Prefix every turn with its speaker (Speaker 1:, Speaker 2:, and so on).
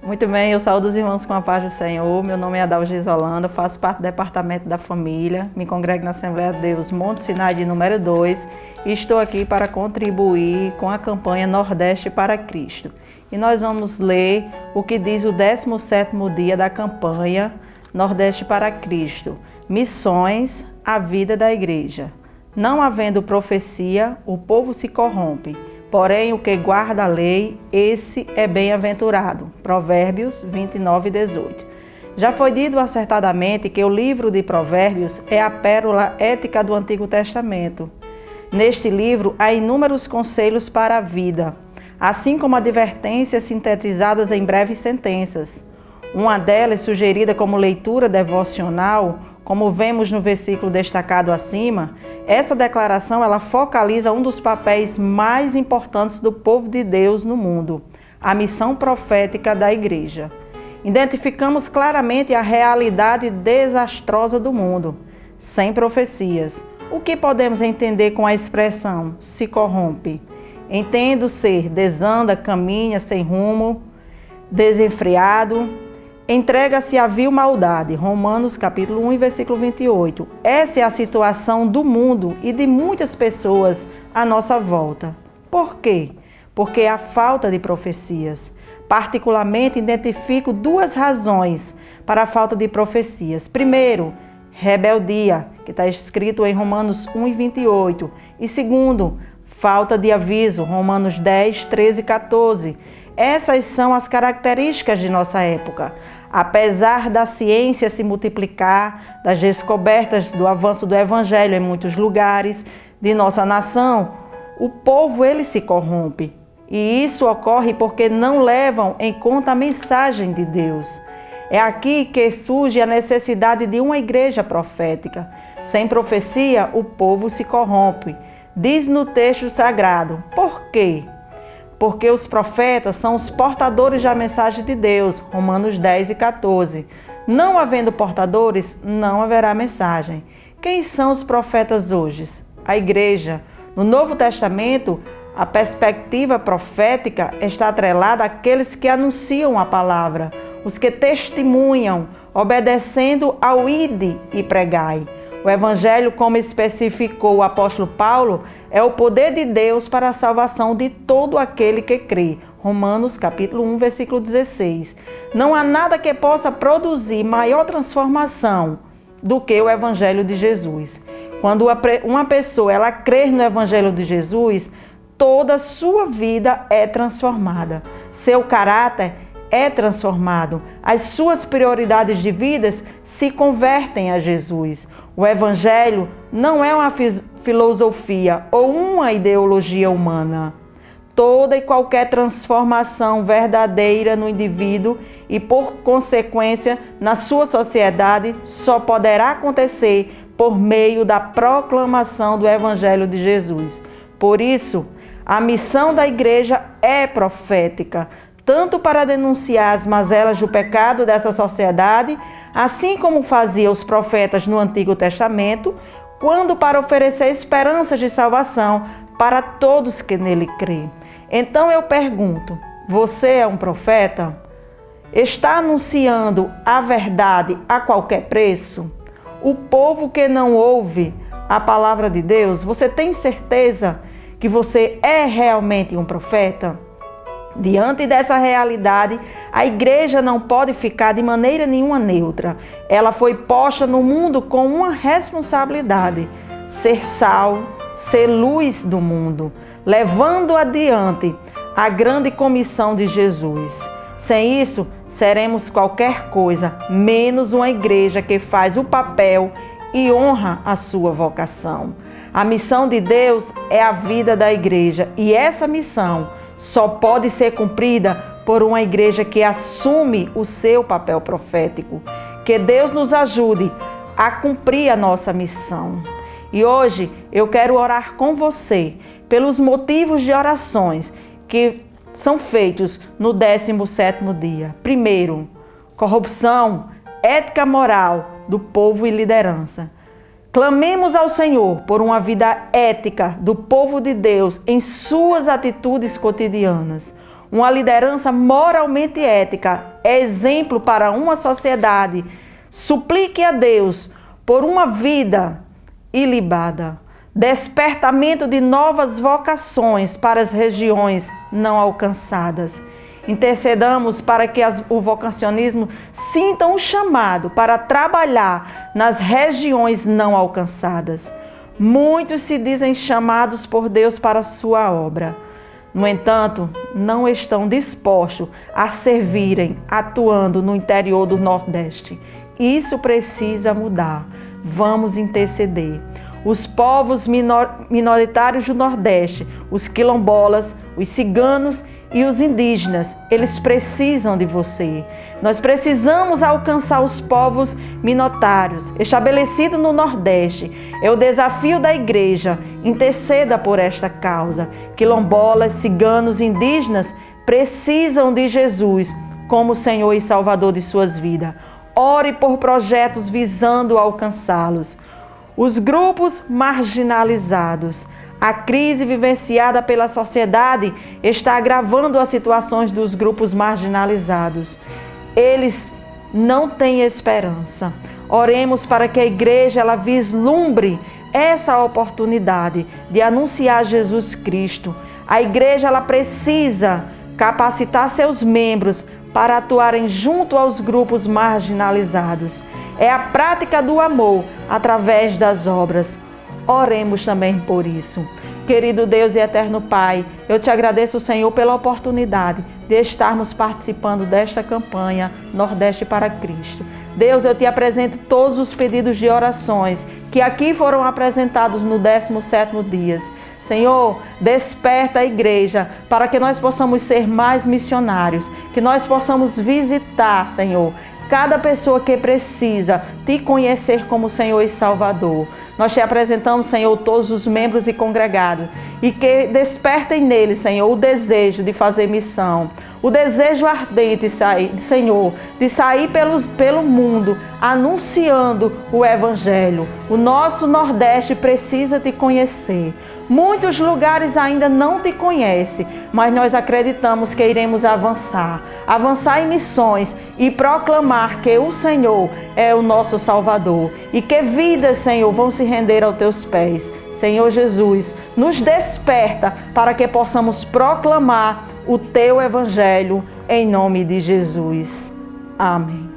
Speaker 1: Muito bem, eu saúdo os irmãos com a paz do Senhor. Meu nome é Adalgisa Holanda, faço parte do Departamento da Família, me congrego na Assembleia de Deus Monte Sinai de número 2 e estou aqui para contribuir com a campanha Nordeste para Cristo. E nós vamos ler o que diz o 17º dia da campanha Nordeste para Cristo. Missões, a vida da igreja. Não havendo profecia, o povo se corrompe. Porém, o que guarda a lei, esse é bem-aventurado. Provérbios 29:18. Já foi dito acertadamente que o livro de Provérbios é a pérola ética do Antigo Testamento. Neste livro há inúmeros conselhos para a vida, assim como advertências sintetizadas em breves sentenças. Uma delas, sugerida como leitura devocional, como vemos no versículo destacado acima, essa declaração ela focaliza um dos papéis mais importantes do povo de Deus no mundo, a missão profética da igreja. Identificamos claramente a realidade desastrosa do mundo, sem profecias. O que podemos entender com a expressão se corrompe? Entendo ser desanda, caminha sem rumo, desenfreado, entrega-se à vil maldade. Romanos capítulo 1, versículo 28. Essa é a situação do mundo e de muitas pessoas à nossa volta. Por quê? Porque há falta de profecias. Particularmente, identifico duas razões para a falta de profecias. Primeiro, rebeldia, que está escrito em Romanos 1 e 28. E segundo, falta de aviso, Romanos 10, 13 e 14. Essas são as características de nossa época. Apesar da ciência se multiplicar, das descobertas do avanço do Evangelho em muitos lugares de nossa nação, o povo ele se corrompe. E isso ocorre porque não levam em conta a mensagem de Deus. É aqui que surge a necessidade de uma igreja profética. Sem profecia, o povo se corrompe. Diz no texto sagrado. Por quê? Porque os profetas são os portadores da mensagem de Deus, Romanos 10 e 14. Não havendo portadores, não haverá mensagem. Quem são os profetas hoje? A igreja. No Novo Testamento, a perspectiva profética está atrelada àqueles que anunciam a palavra, os que testemunham, obedecendo ao ide e pregai. O Evangelho, como especificou o apóstolo Paulo, é o poder de Deus para a salvação de todo aquele que crê. Romanos capítulo 1, versículo 16. Não há nada que possa produzir maior transformação do que o Evangelho de Jesus. Quando uma pessoa ela crê no Evangelho de Jesus, toda a sua vida é transformada. Seu caráter é transformado. As suas prioridades de vida se convertem a Jesus. O Evangelho não é uma filosofia ou uma ideologia humana. Toda e qualquer transformação verdadeira no indivíduo e, por consequência, na sua sociedade, só poderá acontecer por meio da proclamação do Evangelho de Jesus. Por isso, a missão da igreja é profética, tanto para denunciar as mazelas do pecado dessa sociedade, assim como faziam os profetas no Antigo Testamento, quando para oferecer esperanças de salvação para todos que nele crêem. Então eu pergunto, você é um profeta? Está anunciando a verdade a qualquer preço? O povo que não ouve a palavra de Deus, você tem certeza que você é realmente um profeta? Diante dessa realidade, a igreja não pode ficar de maneira nenhuma neutra. Ela foi posta no mundo com uma responsabilidade: ser sal, ser luz do mundo, levando adiante a grande comissão de Jesus. Sem isso, seremos qualquer coisa, menos uma igreja que faz o papel e honra a sua vocação. A missão de Deus é a vida da igreja, e essa missão só pode ser cumprida por uma igreja que assume o seu papel profético. Que Deus nos ajude a cumprir a nossa missão. E hoje eu quero orar com você pelos motivos de orações que são feitos no 17º dia. Primeiro, corrupção, ética moral do povo e liderança. Clamemos ao Senhor por uma vida ética do povo de Deus em suas atitudes cotidianas. uma liderança moralmente ética, é exemplo para uma sociedade. Suplique a Deus por uma vida ilibada, despertamento de novas vocações para as regiões não alcançadas. Intercedamos para que o vocacionismo sinta um chamado para trabalhar nas regiões não alcançadas. Muitos se dizem chamados por Deus para a sua obra. No entanto, não estão dispostos a servirem atuando no interior do Nordeste. Isso precisa mudar. Vamos interceder. Os povos minoritários do Nordeste, os quilombolas, os ciganos e os indígenas, eles precisam de você. Nós precisamos alcançar os povos minoritários estabelecidos no Nordeste. É o desafio da igreja. Interceda por esta causa. Quilombolas, ciganos, indígenas precisam de Jesus como Senhor e Salvador de suas vidas. Ore por projetos visando alcançá-los. Os grupos marginalizados. A crise vivenciada pela sociedade está agravando as situações dos grupos marginalizados. Eles não têm esperança. Oremos para que a igreja ela vislumbre essa oportunidade de anunciar Jesus Cristo. A igreja ela precisa capacitar seus membros para atuarem junto aos grupos marginalizados. É a prática do amor através das obras. Oremos também por isso. Querido Deus e eterno Pai, eu te agradeço, Senhor, pela oportunidade de estarmos participando desta campanha Nordeste para Cristo. Deus, eu te apresento todos os pedidos de orações que aqui foram apresentados no 17º dia. Senhor, desperta a igreja para que nós possamos ser mais missionários, que nós possamos visitar, Senhor, cada pessoa que precisa te conhecer como Senhor e Salvador. Nós te apresentamos, Senhor, todos os membros e congregados e que despertem neles, Senhor, o desejo de fazer missão, o desejo ardente, Senhor, de sair pelo mundo anunciando o Evangelho. O nosso Nordeste precisa te conhecer. Muitos lugares ainda não te conhecem, mas nós acreditamos que iremos avançar em missões e proclamar que o Senhor é o nosso Salvador e que vidas, Senhor, vão se render aos teus pés. Senhor Jesus, nos desperta para que possamos proclamar o teu Evangelho em nome de Jesus. Amém.